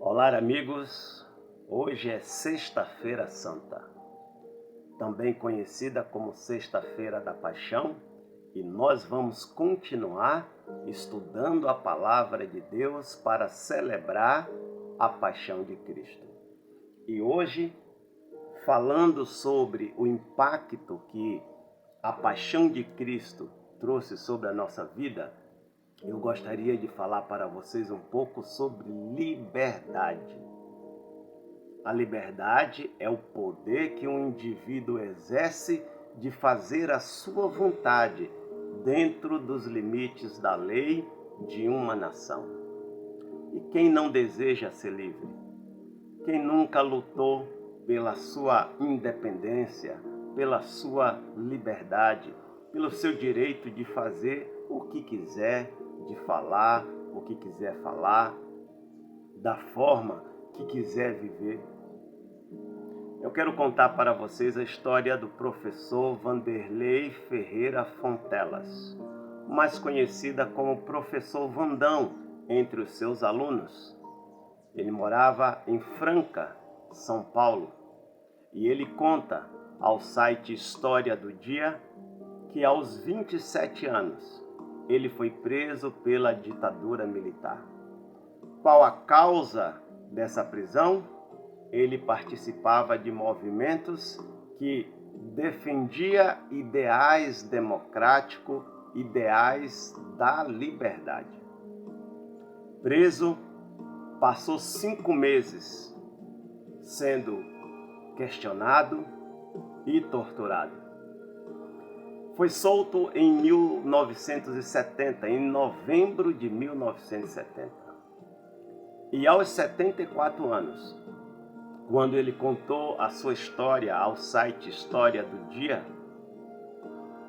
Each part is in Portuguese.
Olá, amigos. Hoje é Sexta-feira Santa, também conhecida como Sexta-feira da Paixão, e nós vamos continuar estudando a Palavra de Deus para celebrar a Paixão de Cristo. E hoje, falando sobre o impacto que a Paixão de Cristo trouxe sobre a nossa vida, eu gostaria de falar para vocês um pouco sobre liberdade. A liberdade é o poder que um indivíduo exerce de fazer a sua vontade dentro dos limites da lei de uma nação. E quem não deseja ser livre? Quem nunca lutou pela sua independência, pela sua liberdade, pelo seu direito de fazer o que quiser, de falar o que quiser falar, da forma que quiser viver? Eu quero contar para vocês a história do professor Vanderlei Ferreira Fontelas, mais conhecida como Professor Vandão entre os seus alunos. Ele morava em Franca, São Paulo, e ele conta ao site História do Dia que aos 27 anos ele foi preso pela ditadura militar. Qual a causa dessa prisão? Ele participava de movimentos que defendia ideais democráticos, ideais da liberdade. Preso, passou 5 meses sendo questionado e torturado. Foi solto em 1970, em novembro de 1970. E aos 74 anos, quando ele contou a sua história ao site História do Dia,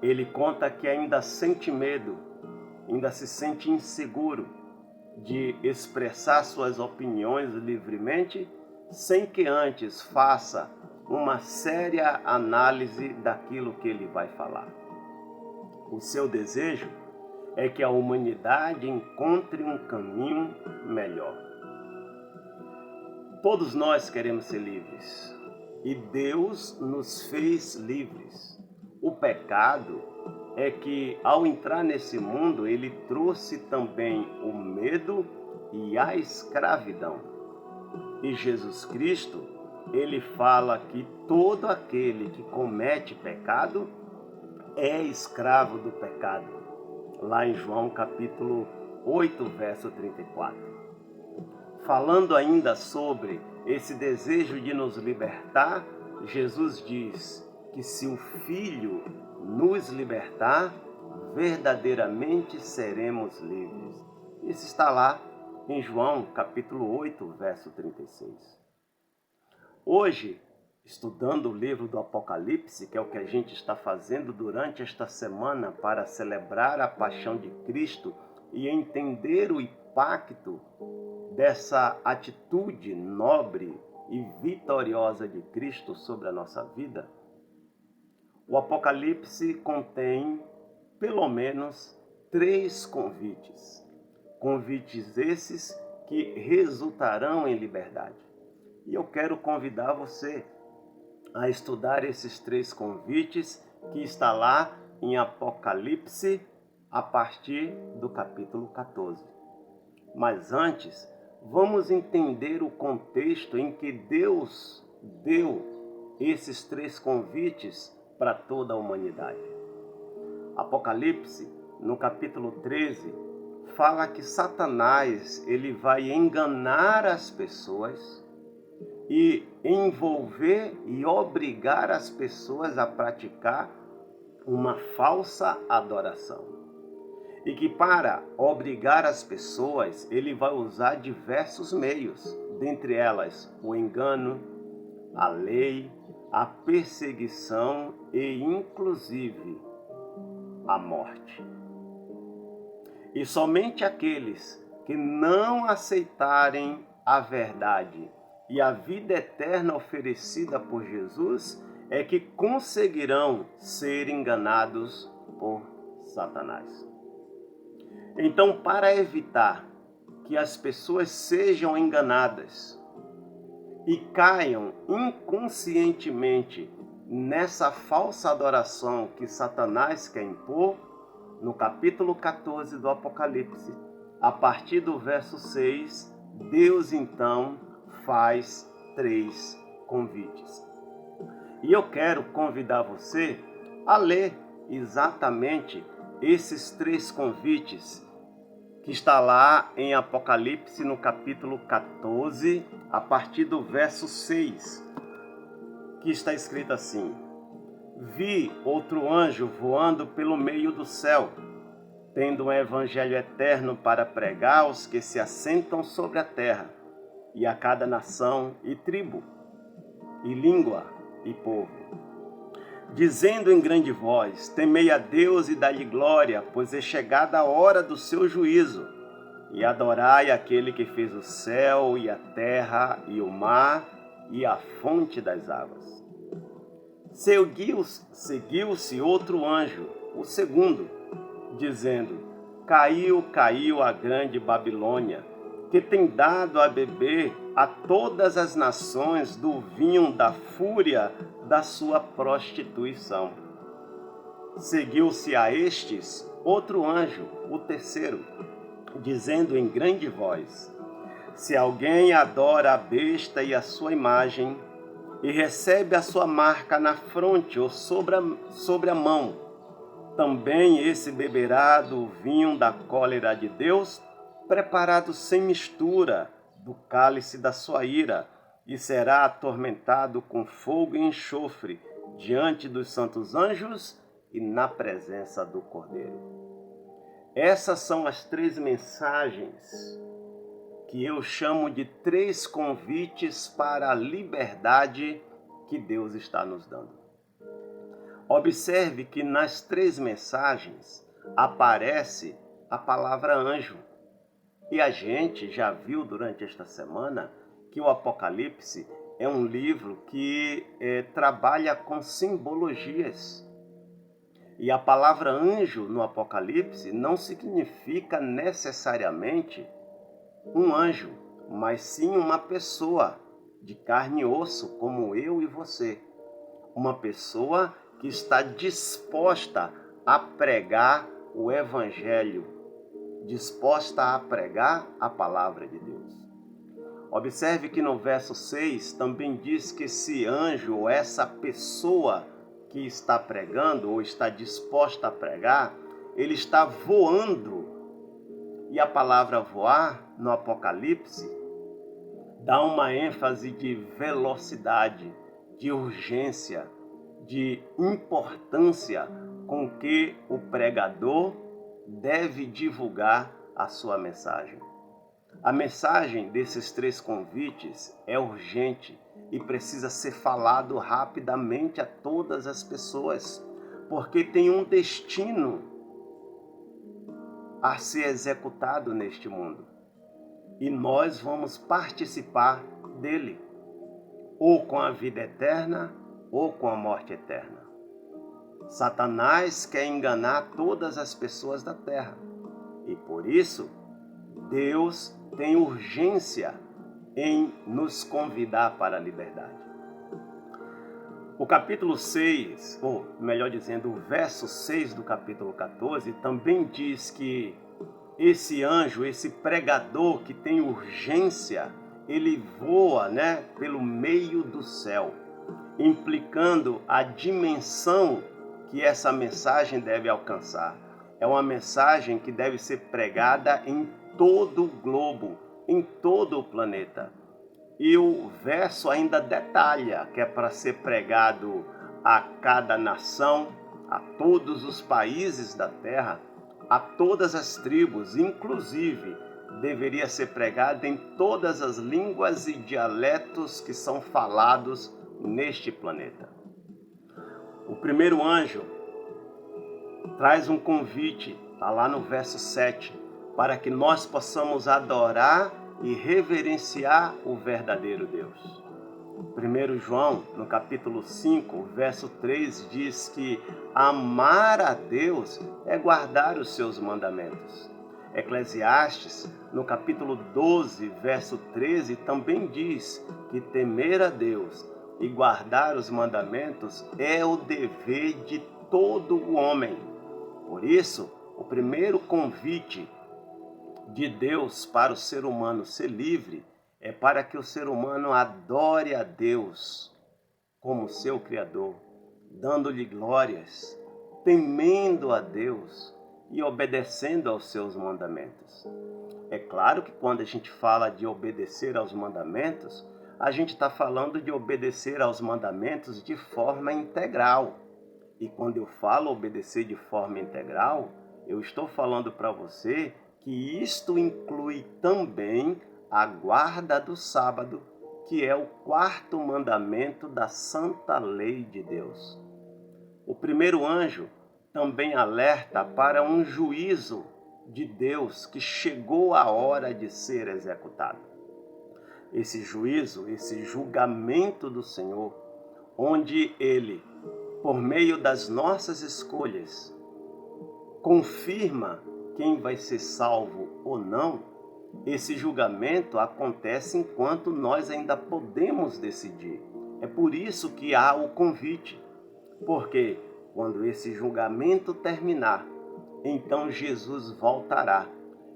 ele conta que ainda sente medo, ainda se sente inseguro de expressar suas opiniões livremente, sem que antes faça uma séria análise daquilo que ele vai falar. O seu desejo é que a humanidade encontre um caminho melhor. Todos nós queremos ser livres e Deus nos fez livres. O pecado é que, ao entrar nesse mundo, ele trouxe também o medo e a escravidão. E Jesus Cristo, ele fala que todo aquele que comete pecado é escravo do pecado, lá em João capítulo 8, verso 34. Falando ainda sobre esse desejo de nos libertar, Jesus diz que se o Filho nos libertar, verdadeiramente seremos livres. Isso está lá em João capítulo 8, verso 36. Hoje, estudando o livro do Apocalipse, que é o que a gente está fazendo durante esta semana para celebrar a paixão de Cristo e entender o impacto dessa atitude nobre e vitoriosa de Cristo sobre a nossa vida, o Apocalipse contém pelo menos 3 convites. Convites esses que resultarão em liberdade. E eu quero convidar você a estudar esses 3 convites que está lá em Apocalipse a partir do capítulo 14. Mas antes, vamos entender o contexto em que Deus deu esses 3 convites para toda a humanidade. Apocalipse, no capítulo 13, fala que Satanás ele vai enganar as pessoas e envolver e obrigar as pessoas a praticar uma falsa adoração. E que para obrigar as pessoas, ele vai usar diversos meios, dentre elas o engano, a lei, a perseguição e inclusive a morte. E somente aqueles que não aceitarem a verdade e a vida eterna oferecida por Jesus é que conseguirão ser enganados por Satanás. Então, para evitar que as pessoas sejam enganadas e caiam inconscientemente nessa falsa adoração que Satanás quer impor, no capítulo 14 do Apocalipse, a partir do verso 6, Deus então faz 3 convites. E eu quero convidar você a ler exatamente esses 3 convites que está lá em Apocalipse no capítulo 14, a partir do verso 6, que está escrito assim: Vi outro anjo voando pelo meio do céu, tendo um evangelho eterno para pregar aos que se assentam sobre a terra, e a cada nação e tribo, e língua e povo, dizendo em grande voz: Temei a Deus e dai-lhe glória, pois é chegada a hora do seu juízo, e adorai aquele que fez o céu e a terra e o mar e a fonte das águas. Seguiu-se outro anjo, o segundo, dizendo: Caiu, caiu a grande Babilônia, que tem dado a beber a todas as nações do vinho da fúria da sua prostituição. Seguiu-se a estes outro anjo, o terceiro, dizendo em grande voz: Se alguém adora a besta e a sua imagem, e recebe a sua marca na fronte ou sobre a mão, também esse beberá do vinho da cólera de Deus, preparado sem mistura, do cálice da sua ira, e será atormentado com fogo e enxofre, diante dos santos anjos e na presença do Cordeiro. Essas são as 3 mensagens que eu chamo de 3 convites para a liberdade que Deus está nos dando. Observe que nas 3 mensagens aparece a palavra anjo. E a gente já viu durante esta semana que o Apocalipse é um livro que trabalha com simbologias. E a palavra anjo no Apocalipse não significa necessariamente um anjo, mas sim uma pessoa de carne e osso, como eu e você. Uma pessoa que está disposta a pregar o Evangelho, disposta a pregar a palavra de Deus. Observe que no verso 6 também diz que esse anjo, ou essa pessoa que está pregando, ou está disposta a pregar, ele está voando. E a palavra voar, no Apocalipse, dá uma ênfase de velocidade, de urgência, de importância com que o pregador deve divulgar a sua mensagem. A mensagem desses 3 convites é urgente e precisa ser falado rapidamente a todas as pessoas, porque tem um destino a ser executado neste mundo. E nós vamos participar dele, ou com a vida eterna, ou com a morte eterna. Satanás quer enganar todas as pessoas da terra. E por isso, Deus tem urgência em nos convidar para a liberdade. O capítulo 6, ou melhor dizendo, o verso 6 do capítulo 14, também diz que esse anjo, esse pregador que tem urgência, ele voa, pelo meio do céu, implicando a dimensão que essa mensagem deve alcançar. É uma mensagem que deve ser pregada em todo o globo, em todo o planeta. E o verso ainda detalha que é para ser pregado a cada nação, a todos os países da terra, a todas as tribos, inclusive deveria ser pregado em todas as línguas e dialetos que são falados neste planeta. O primeiro anjo traz um convite, está lá no verso 7, para que nós possamos adorar e reverenciar o verdadeiro Deus. 1 João, no capítulo 5, verso 3, diz que amar a Deus é guardar os seus mandamentos. Eclesiastes, no capítulo 12, verso 13, também diz que temer a Deus e guardar os mandamentos é o dever de todo o homem. Por isso, o primeiro convite de Deus para o ser humano ser livre é para que o ser humano adore a Deus como seu Criador, dando-lhe glórias, temendo a Deus e obedecendo aos seus mandamentos. É claro que quando a gente fala de obedecer aos mandamentos, a gente está falando de obedecer aos mandamentos de forma integral. E quando eu falo obedecer de forma integral, eu estou falando para você que isto inclui também a guarda do sábado, que é o quarto mandamento da santa lei de Deus. O primeiro anjo também alerta para um juízo de Deus que chegou a hora de ser executado. Esse juízo, esse julgamento do Senhor, onde Ele, por meio das nossas escolhas, confirma quem vai ser salvo ou não, esse julgamento acontece enquanto nós ainda podemos decidir. É por isso que há o convite, porque quando esse julgamento terminar, então Jesus voltará.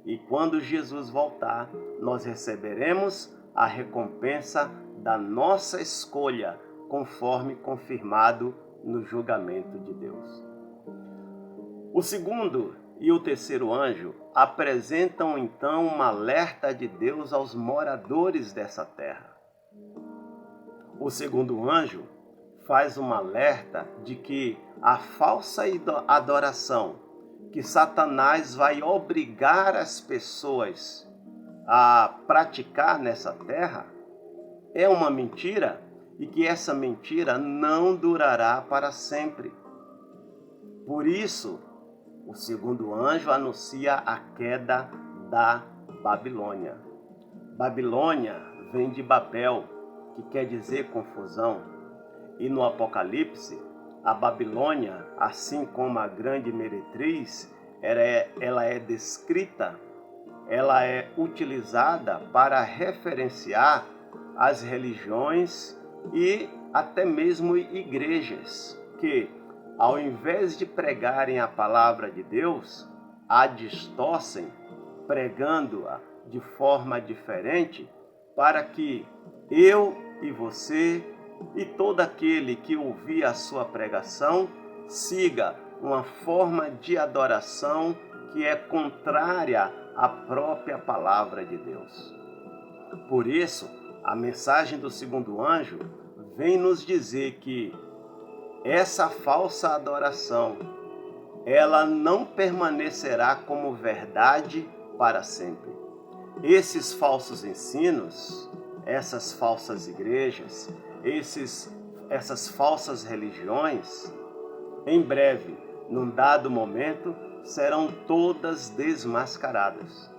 E quando Jesus voltar, nós receberemos a recompensa da nossa escolha, conforme confirmado no julgamento de Deus. O segundo e o terceiro anjo apresentam então um alerta de Deus aos moradores dessa terra. O segundo anjo faz um alerta de que a falsa adoração que Satanás vai obrigar as pessoas a praticar nessa terra é uma mentira e que essa mentira não durará para sempre. Por isso, o segundo anjo anuncia a queda da Babilônia. Babilônia vem de Babel, que quer dizer confusão. E no Apocalipse, a Babilônia, assim como a grande meretriz, ela é descrita, ela é utilizada para referenciar as religiões e até mesmo igrejas que, ao invés de pregarem a palavra de Deus, a distorcem, pregando-a de forma diferente, para que eu e você e todo aquele que ouvir a sua pregação siga uma forma de adoração que é contrária à própria palavra de Deus. Por isso, a mensagem do segundo anjo vem nos dizer que essa falsa adoração, ela não permanecerá como verdade para sempre. Esses falsos ensinos, essas falsas igrejas, essas falsas religiões, em breve, num dado momento, serão todas desmascaradas.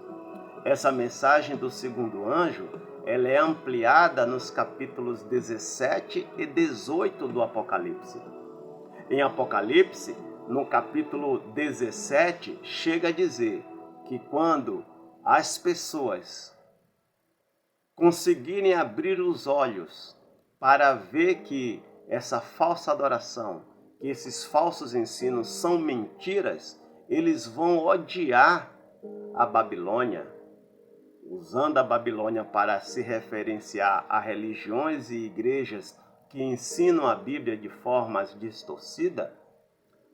Essa mensagem do segundo anjo, ela é ampliada nos capítulos 17 e 18 do Apocalipse. Em Apocalipse, no capítulo 17, chega a dizer que quando as pessoas conseguirem abrir os olhos para ver que essa falsa adoração, que esses falsos ensinos são mentiras, eles vão odiar a Babilônia, usando a Babilônia para se referenciar a religiões e igrejas que ensinam a Bíblia de forma distorcida.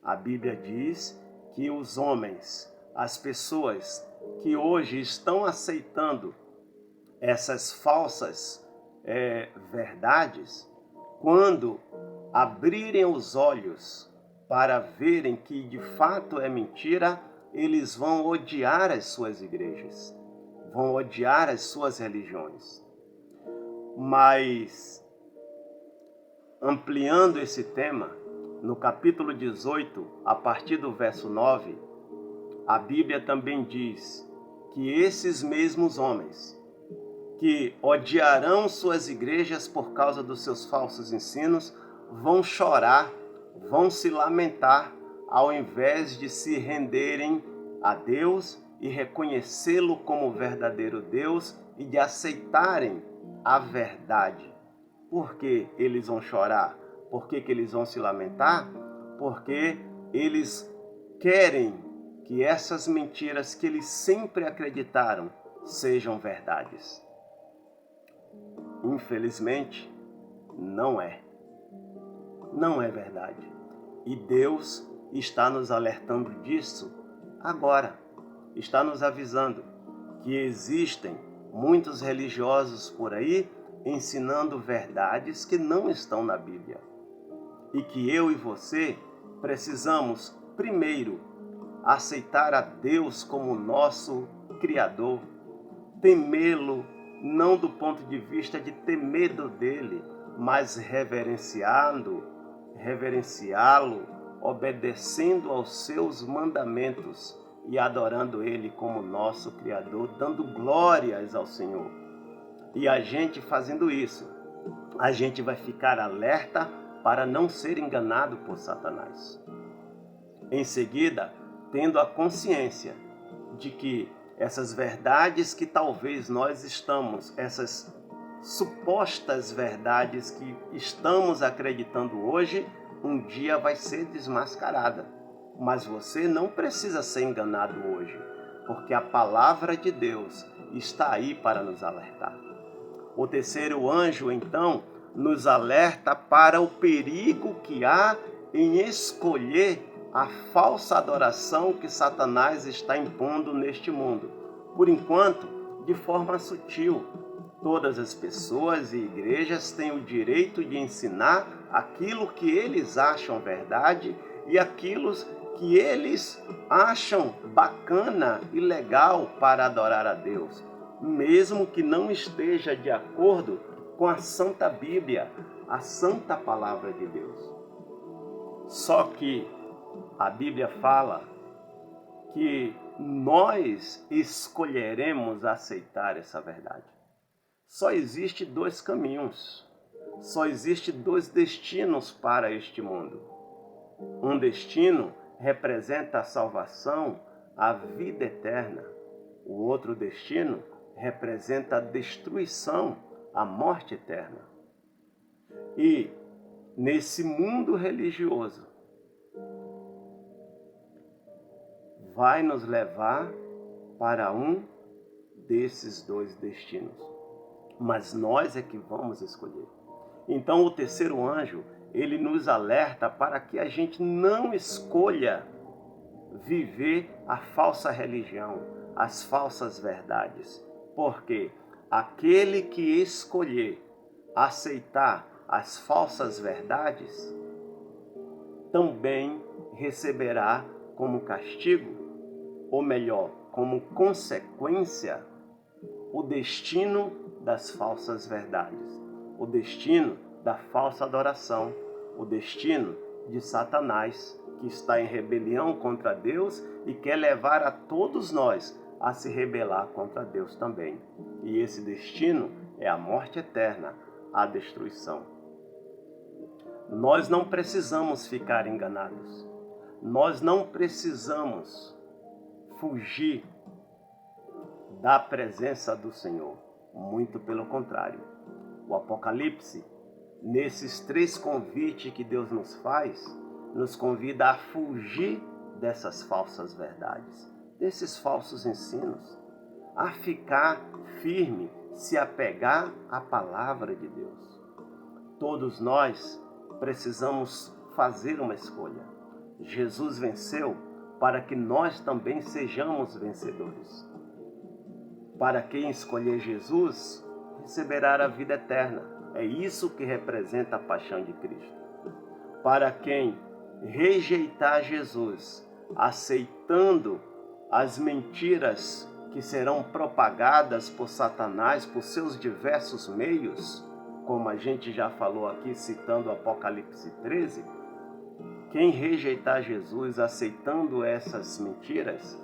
A Bíblia diz que os homens, as pessoas que hoje estão aceitando essas falsas verdades, quando abrirem os olhos para verem que de fato é mentira, eles vão odiar as suas igrejas, vão odiar as suas religiões. Mas, ampliando esse tema, no capítulo 18, a partir do verso 9, a Bíblia também diz que esses mesmos homens que odiarão suas igrejas por causa dos seus falsos ensinos vão chorar, vão se lamentar, ao invés de se renderem a Deus e reconhecê-lo como verdadeiro Deus e de aceitarem a verdade. Por que eles vão chorar? Por que eles vão se lamentar? Porque eles querem que essas mentiras que eles sempre acreditaram sejam verdades. Infelizmente, não é. Não é verdade. E Deus está nos alertando disso agora. Está nos avisando que existem muitos religiosos por aí ensinando verdades que não estão na Bíblia. E que eu e você precisamos, primeiro, aceitar a Deus como nosso Criador, temê-lo, não do ponto de vista de ter medo dele, mas reverenciá-lo, obedecendo aos seus mandamentos e adorando ele como nosso Criador, dando glórias ao Senhor. E a gente fazendo isso, a gente vai ficar alerta para não ser enganado por Satanás. Em seguida, tendo a consciência de que essas verdades que talvez nós estamos, essas supostas verdades que estamos acreditando hoje, um dia vai ser desmascarada. Mas você não precisa ser enganado hoje, porque a palavra de Deus está aí para nos alertar. O terceiro anjo, então, nos alerta para o perigo que há em escolher a falsa adoração que Satanás está impondo neste mundo. Por enquanto, de forma sutil. Todas as pessoas e igrejas têm o direito de ensinar aquilo que eles acham verdade e aquilo que eles acham bacana e legal para adorar a Deus, mesmo que não esteja de acordo com a Santa Bíblia, a Santa Palavra de Deus. Só que a Bíblia fala que nós escolheremos aceitar essa verdade. Só existe dois caminhos, só existe dois destinos para este mundo. Um destino representa a salvação, a vida eterna. O outro destino representa a destruição, a morte eterna. E nesse mundo religioso, vai nos levar para um desses dois destinos. Mas nós é que vamos escolher. Então o terceiro anjo, ele nos alerta para que a gente não escolha viver a falsa religião, as falsas verdades. Porque aquele que escolher aceitar as falsas verdades, também receberá como castigo, ou melhor, como consequência, o destino das falsas verdades, o destino da falsa adoração, o destino de Satanás, que está em rebelião contra Deus e quer levar a todos nós a se rebelar contra Deus também. E esse destino é a morte eterna, a destruição. Nós não precisamos ficar enganados. Nós não precisamos fugir da presença do Senhor. Muito pelo contrário. O Apocalipse, nesses três convites que Deus nos faz, nos convida a fugir dessas falsas verdades, desses falsos ensinos, a ficar firme, se apegar à palavra de Deus. Todos nós precisamos fazer uma escolha. Jesus venceu para que nós também sejamos vencedores. Para quem escolher Jesus, receberá a vida eterna. É isso que representa a paixão de Cristo. Para quem rejeitar Jesus, aceitando as mentiras que serão propagadas por Satanás, por seus diversos meios, como a gente já falou aqui, citando Apocalipse 13, quem rejeitar Jesus aceitando essas mentiras,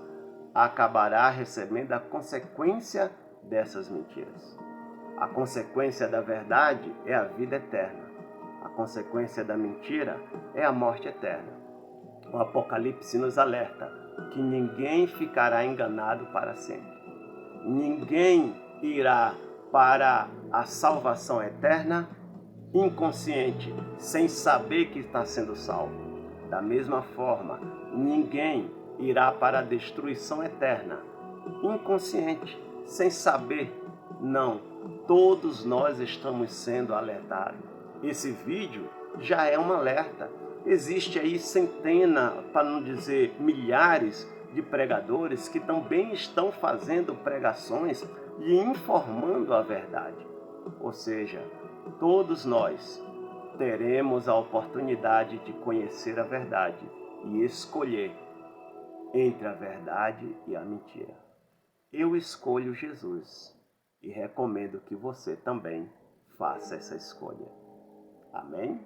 acabará recebendo a consequência dessas mentiras. A consequência da verdade é a vida eterna. A consequência da mentira é a morte eterna. O Apocalipse nos alerta que ninguém ficará enganado para sempre. Ninguém irá para a salvação eterna inconsciente, sem saber que está sendo salvo. Da mesma forma, ninguém irá para a destruição eterna inconsciente, sem saber. Não, todos nós estamos sendo alertados. Esse vídeo já é um alerta. Existe aí centenas, para não dizer milhares, de pregadores que também estão fazendo pregações e informando a verdade. Ou seja, todos nós teremos a oportunidade de conhecer a verdade e escolher entre a verdade e a mentira. Eu escolho Jesus e recomendo que você também faça essa escolha. Amém?